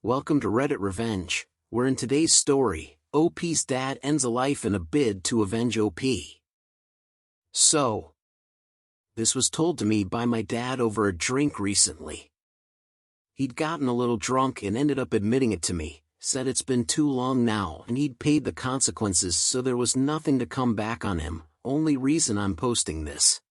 Welcome to Reddit Revenge, where in today's story, OP's dad ends a life in a bid to avenge OP. So, this was told to me by my dad over a drink recently. He'd gotten a little drunk and ended up admitting it to me, said it's been too long now and he'd paid the consequences, so there was nothing to come back on him. Only reason I'm posting this.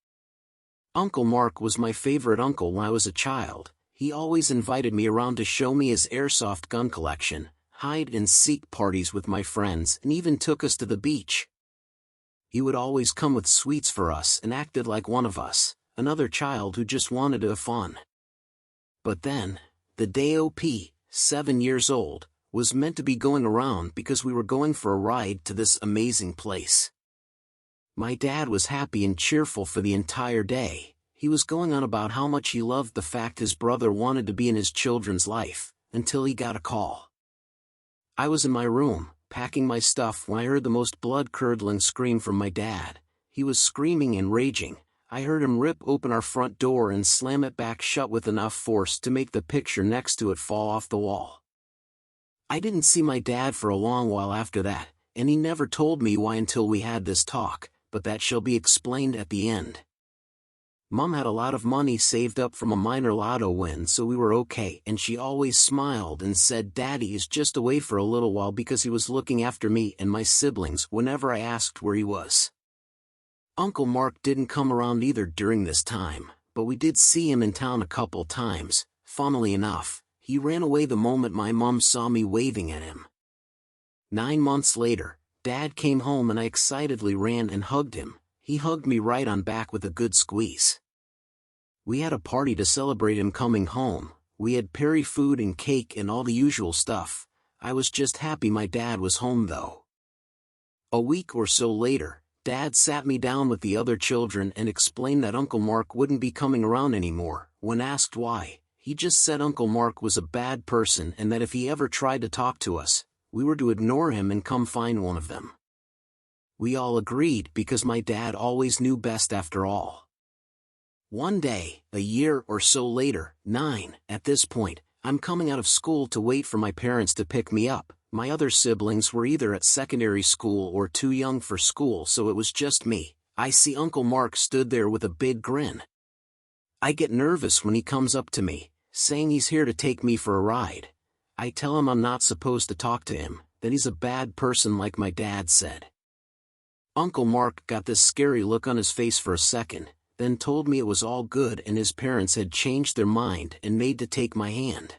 Uncle Mark was my favorite uncle when I was a child. He always invited me around to show me his airsoft gun collection, hide-and-seek parties with my friends, and even took us to the beach. He would always come with sweets for us and acted like one of us, another child who just wanted to have fun. But then, the day OP, 7 years old, was meant to be going around because we were going for a ride to this amazing place. My dad was happy and cheerful for the entire day. He was going on about how much he loved the fact his brother wanted to be in his children's life, until he got a call. I was in my room, packing my stuff, when I heard the most blood-curdling scream from my dad. He was screaming and raging. I heard him rip open our front door and slam it back shut with enough force to make the picture next to it fall off the wall. I didn't see my dad for a long while after that, and he never told me why until we had this talk, but that shall be explained at the end. Mom had a lot of money saved up from a minor lotto win, so we were okay, and she always smiled and said Daddy is just away for a little while because he was looking after me and my siblings whenever I asked where he was. Uncle Mark didn't come around either during this time, but we did see him in town a couple times. Funnily enough, he ran away the moment my mom saw me waving at him. 9 months later, Dad came home and I excitedly ran and hugged him. He hugged me right on back with a good squeeze. We had a party to celebrate him coming home. We had Perry food and cake and all the usual stuff. I was just happy my dad was home though. A week or so later, Dad sat me down with the other children and explained that Uncle Mark wouldn't be coming around anymore. When asked why, he just said Uncle Mark was a bad person and that if he ever tried to talk to us, we were to ignore him and come find one of them. We all agreed because my dad always knew best after all. One day, a year or so later, 9, at this point, I'm coming out of school to wait for my parents to pick me up. My other siblings were either at secondary school or too young for school, so it was just me. I see Uncle Mark stood there with a big grin. I get nervous when he comes up to me, saying he's here to take me for a ride. I tell him I'm not supposed to talk to him, that he's a bad person like my dad said. Uncle Mark got this scary look on his face for a second, then told me it was all good and his parents had changed their mind and made to take my hand.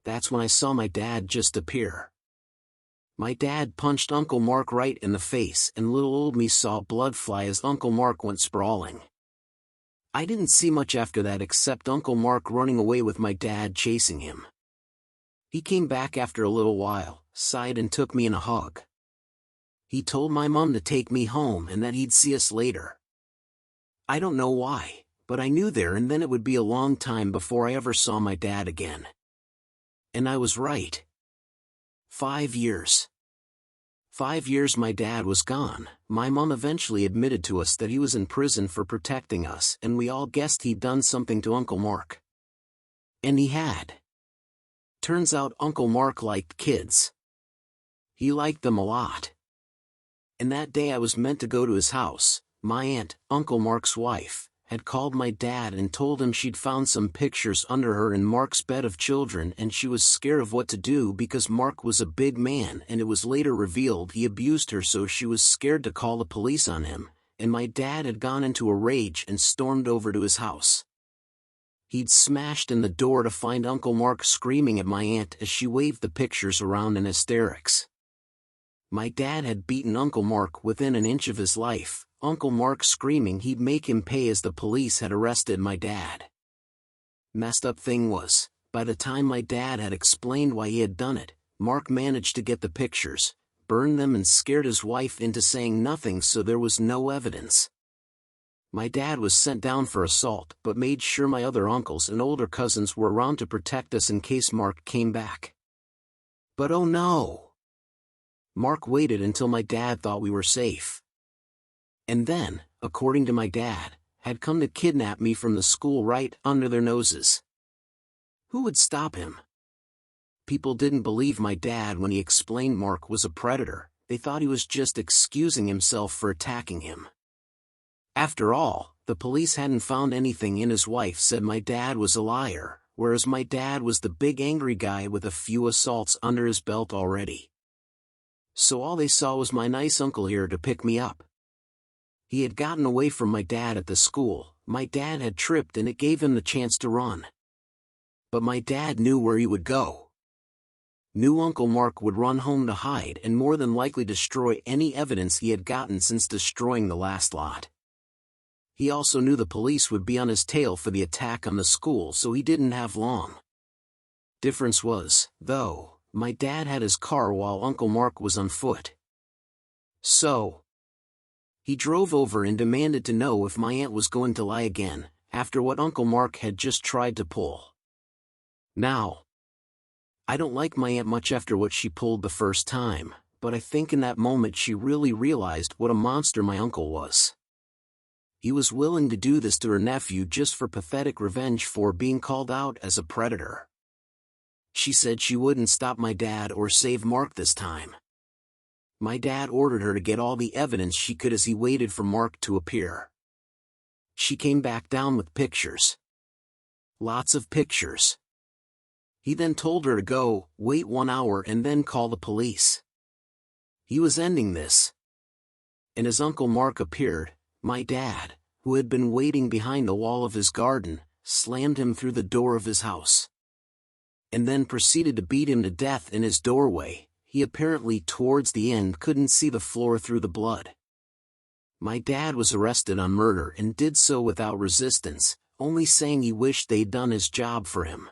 That's when I saw my dad just appear. My dad punched Uncle Mark right in the face and little old me saw blood fly as Uncle Mark went sprawling. I didn't see much after that except Uncle Mark running away with my dad chasing him. He came back after a little while, sighed and took me in a hug. He told my mom to take me home and that he'd see us later. I don't know why, but I knew there and then it would be a long time before I ever saw my dad again. And I was right. 5 years. 5 years my dad was gone. My mom eventually admitted to us that he was in prison for protecting us, and we all guessed he'd done something to Uncle Mark. And he had. Turns out Uncle Mark liked kids. He liked them a lot. And that day I was meant to go to his house. My aunt, Uncle Mark's wife, had called my dad and told him she'd found some pictures under her in Mark's bed of children and she was scared of what to do because Mark was a big man and it was later revealed he abused her, so she was scared to call the police on him, and my dad had gone into a rage and stormed over to his house. He'd smashed in the door to find Uncle Mark screaming at my aunt as she waved the pictures around in hysterics. My dad had beaten Uncle Mark within an inch of his life, Uncle Mark screaming he'd make him pay as the police had arrested my dad. Messed up thing was, by the time my dad had explained why he had done it, Mark managed to get the pictures, burned them and scared his wife into saying nothing, so there was no evidence. My dad was sent down for assault but made sure my other uncles and older cousins were around to protect us in case Mark came back. But oh no! Mark waited until my dad thought we were safe. And then, according to my dad, had come to kidnap me from the school right under their noses. Who would stop him? People didn't believe my dad when he explained Mark was a predator. They thought he was just excusing himself for attacking him. After all, the police hadn't found anything, and his wife said my dad was a liar, whereas my dad was the big angry guy with a few assaults under his belt already. So all they saw was my nice uncle here to pick me up. He had gotten away from my dad at the school. My dad had tripped and it gave him the chance to run. But my dad knew where he would go. Knew Uncle Mark would run home to hide and more than likely destroy any evidence he had gotten since destroying the last lot. He also knew the police would be on his tail for the attack on the school, so he didn't have long. Difference was, though, my dad had his car while Uncle Mark was on foot. So he drove over and demanded to know if my aunt was going to lie again, after what Uncle Mark had just tried to pull. Now, I don't like my aunt much after what she pulled the first time, but I think in that moment she really realized what a monster my uncle was. He was willing to do this to her nephew just for pathetic revenge for being called out as a predator. She said she wouldn't stop my dad or save Mark this time. My dad ordered her to get all the evidence she could as he waited for Mark to appear. She came back down with pictures. Lots of pictures. He then told her to go, wait 1 hour and then call the police. He was ending this. And as Uncle Mark appeared, my dad, who had been waiting behind the wall of his garden, slammed him through the door of his house. And then proceeded to beat him to death in his doorway. He apparently towards the end couldn't see the floor through the blood. My dad was arrested on murder and did so without resistance, only saying he wished they'd done his job for him.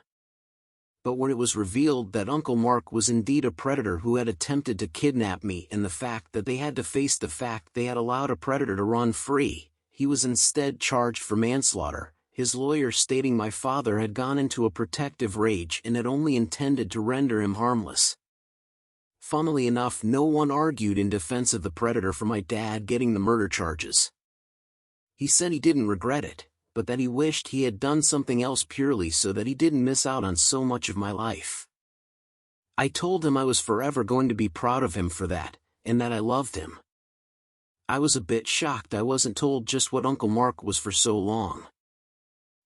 But when it was revealed that Uncle Mark was indeed a predator who had attempted to kidnap me, and the fact that they had to face the fact they had allowed a predator to run free, he was instead charged for manslaughter, his lawyer stating my father had gone into a protective rage and had only intended to render him harmless. Funnily enough, no one argued in defense of the predator for my dad getting the murder charges. He said he didn't regret it, but that he wished he had done something else purely so that he didn't miss out on so much of my life. I told him I was forever going to be proud of him for that, and that I loved him. I was a bit shocked I wasn't told just what Uncle Mark was for so long.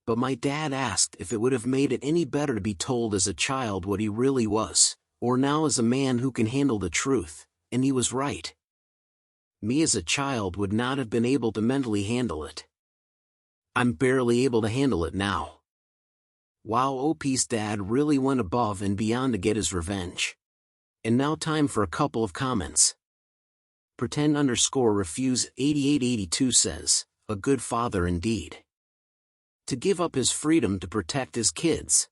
But my dad asked if it would have made it any better to be told as a child what he really was, or now as a man who can handle the truth, and he was right. Me as a child would not have been able to mentally handle it. I'm barely able to handle it now. Wow, OP's dad really went above and beyond to get his revenge. And now time for a couple of comments. Pretend_refuse 8882 says, a good father indeed. To give up his freedom to protect his kids.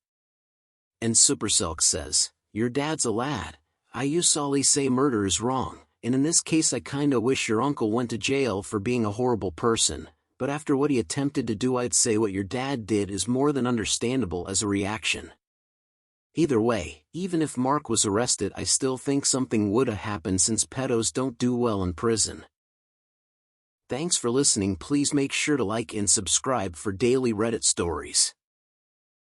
And Supersilk says, your dad's a lad. I usually say murder is wrong, and in this case I kinda wish your uncle went to jail for being a horrible person. But after what he attempted to do, I'd say what your dad did is more than understandable as a reaction. Either way, even if Mark was arrested, I still think something would have happened since pedos don't do well in prison. Thanks for listening. Please make sure to like and subscribe for daily Reddit stories.